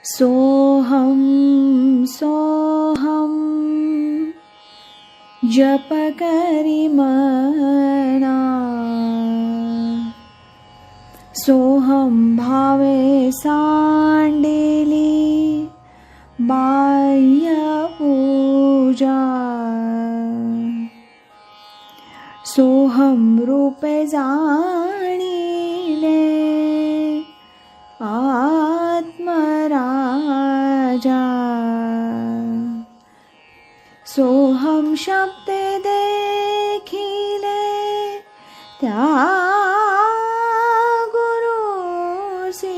सोहम सोहम जप करी मना, सोहम भावे सांडेली बाह्य पूजा, सोहम रूपे जाणिले आत्मराजा, सोहम शब्दे देखिले त्या गुरुसी,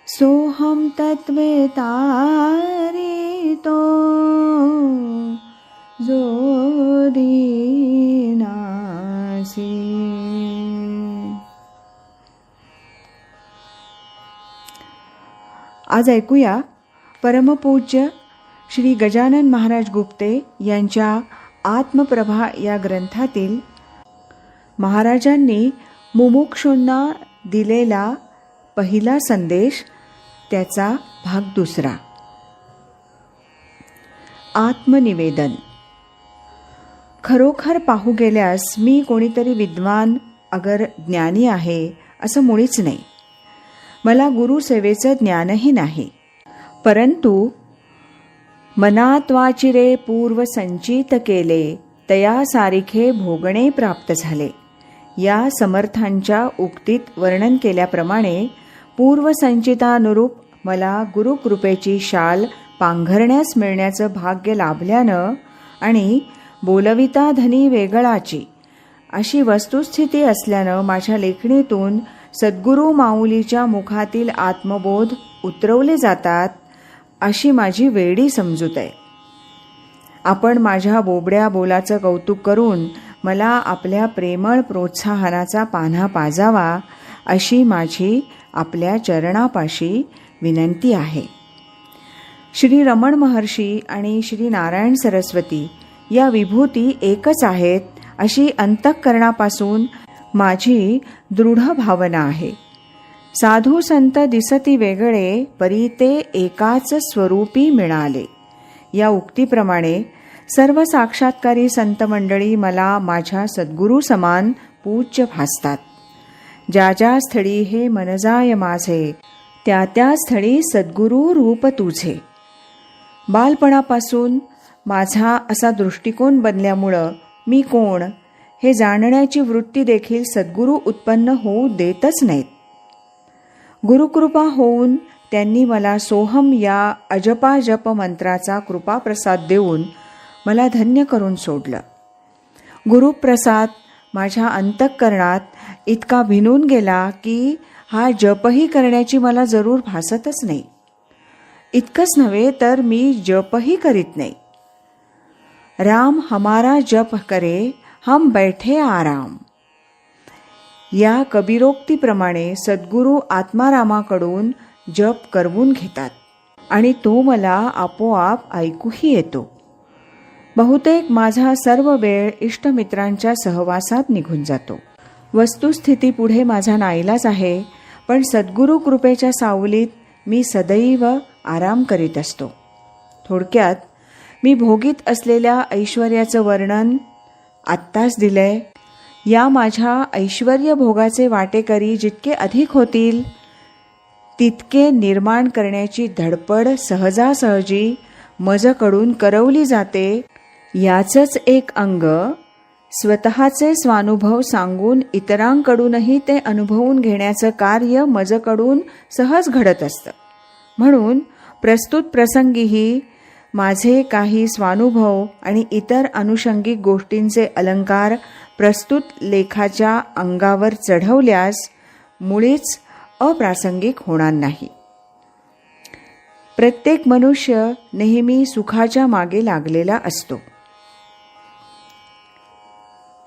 सोहम तत्वे तारितो जो दीनासी. आज ऐकूया परमपूज्य श्री गजानन महाराज गुप्ते यांच्या आत्मप्रभा या ग्रंथातील महाराजांनी मुमुक्षूंना दिलेला पहिला संदेश, त्याचा भाग दुसरा. आत्मनिवेदन. खरोखर पाहू गेल्यास मी कोणीतरी विद्वान अगर ज्ञानी आहे असं मुळीच नाही. मला गुरुसेवेचं ज्ञानही नाही, परंतु मनात वाचिरे पूर्व संचित केले तया सारिखे भोगणे प्राप्त झाले. या समर्थांच्या उक्तीत वर्णन केल्याप्रमाणे पूर्वसंचितानुरूप मला गुरुकृपेची शाल पांघरण्यास मिळण्याचं भाग्य लाभल्यानं आणि बोलविता धनी वेगळाची अशी वस्तुस्थिती असल्यानं माझ्या लेखणीतून सद्गुरू माऊलीच्या मुखातील आत्मबोध उतरवले जातात अशी माझी वेडी समजूत आहे. आपण माझ्या बोबड्या बोलाचं कौतुक करून मला आपल्या प्रेमळ प्रोत्साहनाचा पान्हा पाजावा अशी माझी आपल्या चरणापाशी विनंती आहे. श्री रमण महर्षी आणि श्री नारायण सरस्वती या विभूती एकच आहेत अशी अंतःकरणापासून माझी दृढ भावना आहे. साधू संत दिसती वेगळे परी ते एकाच स्वरूपी मिळाले या उक्तीप्रमाणे सर्व साक्षात्कारी संत मंडळी मला माझ्या सद्गुरू समान पूज्य भासतात. ज्या ज्या स्थळी हे मन जाय माझे त्या त्या स्थळी सद्गुरू रूप तुझे. बालपणापासून माझा असा दृष्टिकोन बनल्यामुळं मी कोण हे जाणण्याची वृत्ती देखील सद्गुरू उत्पन्न होऊ देतच नाहीत. गुरुकृपा होऊन त्यांनी मला सोहम या अजपाजप मंत्राचा कृपाप्रसाद देऊन मला धन्य करून सोडलं. गुरुप्रसाद माझ्या अंतःकरणात इतका भिनून गेला की हा जपही करण्याची मला जरूर भासतच नाही. इतकंच नव्हे तर मी जपही करीत नाही. राम हमारा जप करे हम बैठे आराम या कबीरोक्तीप्रमाणे सद्गुरू आत्मारामाकडून जप करवून घेतात आणि तो मला आपोआप ऐकूही येतो. बहुतेक माझा सर्व वेळ इष्टमित्रांच्या सहवासात निघून जातो. वस्तुस्थितीपुढे माझा नाईलाज आहे, पण सद्गुरू कृपेच्या सावलीत मी सदैव आराम करीत असतो. थोडक्यात मी भोगीत असलेल्या ऐश्वर्याचं वर्णन आत्ताच दिलंय. या माझ्या ऐश्वर्य भोगाचे वाटेकरी जितके अधिक होतील तितके निर्माण करण्याची धडपड सहजासहजी मजकडून करवली जाते. याचंच एक अंग स्वतःचे स्वानुभव सांगून इतरांकडूनही ते अनुभवून घेण्याचं कार्य मजकडून सहज घडत असतं. म्हणून प्रस्तुत प्रसंगीही माझे काही स्वानुभव आणि इतर अनुषंगिक गोष्टींचे अलंकार प्रस्तुत लेखाच्या अंगावर चढवल्यास मुळीच अप्रासंगिक होणार नाही. प्रत्येक मनुष्य नेहमी सुखाच्या मागे लागलेला असतो.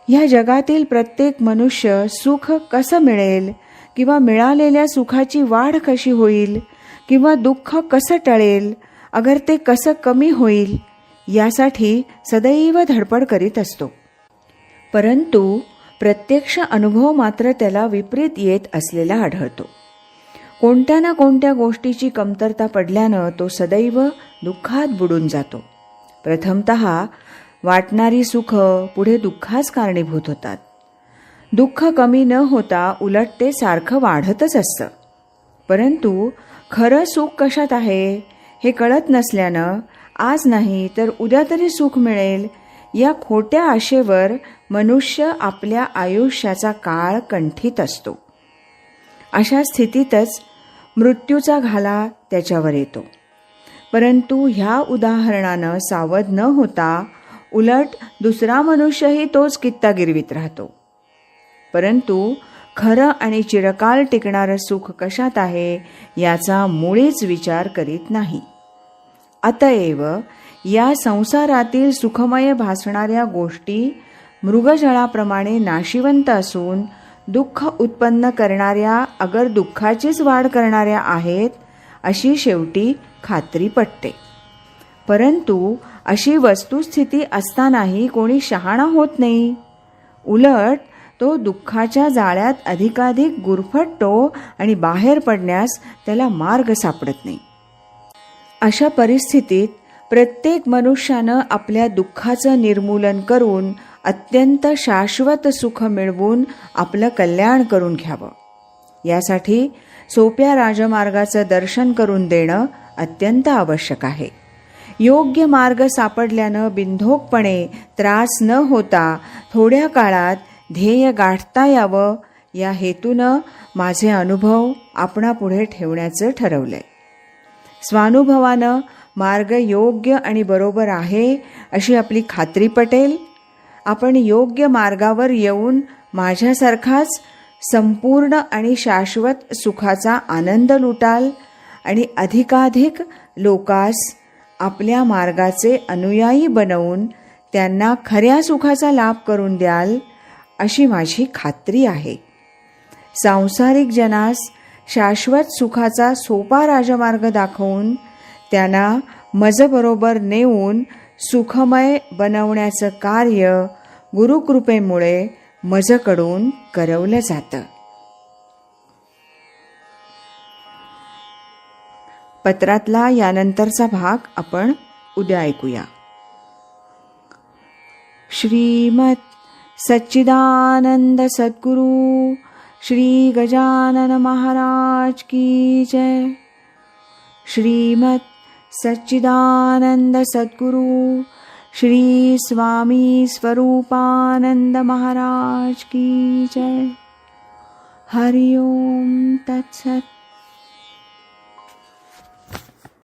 ह्या जगातील प्रत्येक मनुष्य सुख कसं मिळेल किंवा मिळालेल्या सुखाची वाढ कशी होईल किंवा दुःख कसं टळेल, अगर ते कसं कमी होईल यासाठी सदैव धडपड करीत असतो. परंतु प्रत्यक्ष अनुभव मात्र त्याला विपरीत येत असलेला आढळतो. कोणत्या ना कोणत्या गोष्टीची कमतरता पडल्यानं तो सदैव दुःखात बुडून जातो. प्रथमतः वाटणारी सुख पुढे दुःखास कारणीभूत होतात. दुःख कमी न होता उलट ते सारखं वाढतच असतं. परंतु खरं सुख कशात आहे हे कळत नसल्यानं आज नाही तर उद्या तरी सुख मिळेल या खोट्या आशेवर मनुष्य आपल्या आयुष्याचा काळ कंठीत असतो. अशा स्थितीतच मृत्यूचा घाला त्याच्यावर येतो. परंतु ह्या उदाहरणानं सावध न होता उलट दुसरा मनुष्यही तोच कित्ता गिरवीत राहतो. परंतु खरं आणि चिरकाल टिकणारं सुख कशात आहे याचा मुळीच विचार करीत नाही. अतएव या संसारातील सुखमय भासणाऱ्या गोष्टी मृगजळाप्रमाणे नाशिवंत असून दुःख उत्पन्न करणाऱ्या अगर दुःखाचीच वाढ करणाऱ्या आहेत अशी शेवटी खात्री पटते. परंतु अशी वस्तुस्थिती असतानाही कोणी शहाणा होत नाही. उलट तो दुःखाच्या जाळ्यात अधिकाधिक गुरफटतो आणि बाहेर पडण्यास त्याला मार्ग सापडत नाही. अशा परिस्थितीत प्रत्येक मनुष्यानं आपल्या दुःखाचं निर्मूलन करून अत्यंत शाश्वत सुख मिळवून आपलं कल्याण करून घ्यावं. यासाठी सोप्या राजमार्गाचं दर्शन करून देणं अत्यंत आवश्यक आहे. योग्य मार्ग सापडल्यानं बिनधोकपणे त्रास न होता थोड्या काळात ध्येय गाठता यावं या हेतूनं माझे अनुभव आपणापुढे ठेवण्याचं ठरवलंय. स्वानुभवानं मार्ग योग्य आणि बरोबर आहे अशी आपली खात्री पटेल. आपण योग्य मार्गावर येऊन माझ्यासारखाच संपूर्ण आणि शाश्वत सुखाचा आनंद लुटाल आणि अधिकाधिक लोकास आपल्या मार्गाचे अनुयायी बनवून त्यांना खऱ्या सुखाचा लाभ करून द्याल अशी माझी खात्री आहे. सांसारिक जनास शाश्वत सुखाचा सोपा राजमार्ग दाखवून त्यांना मजबरोबर नेऊन सुखमय बनवण्याचं कार्य गुरुकृपेमुळे मजकडून करवलं जातं. पत्रातला यानंतरचा भाग आपण उद्या ऐकूया. श्रीमत सच्चिदानंद सद्गुरु श्री गजानन महाराज की जय. श्रीमत सच्चिदानंद सद्गुरु श्री स्वामी स्वरूपानंद महाराज की जय. हरि ओम तत्सत.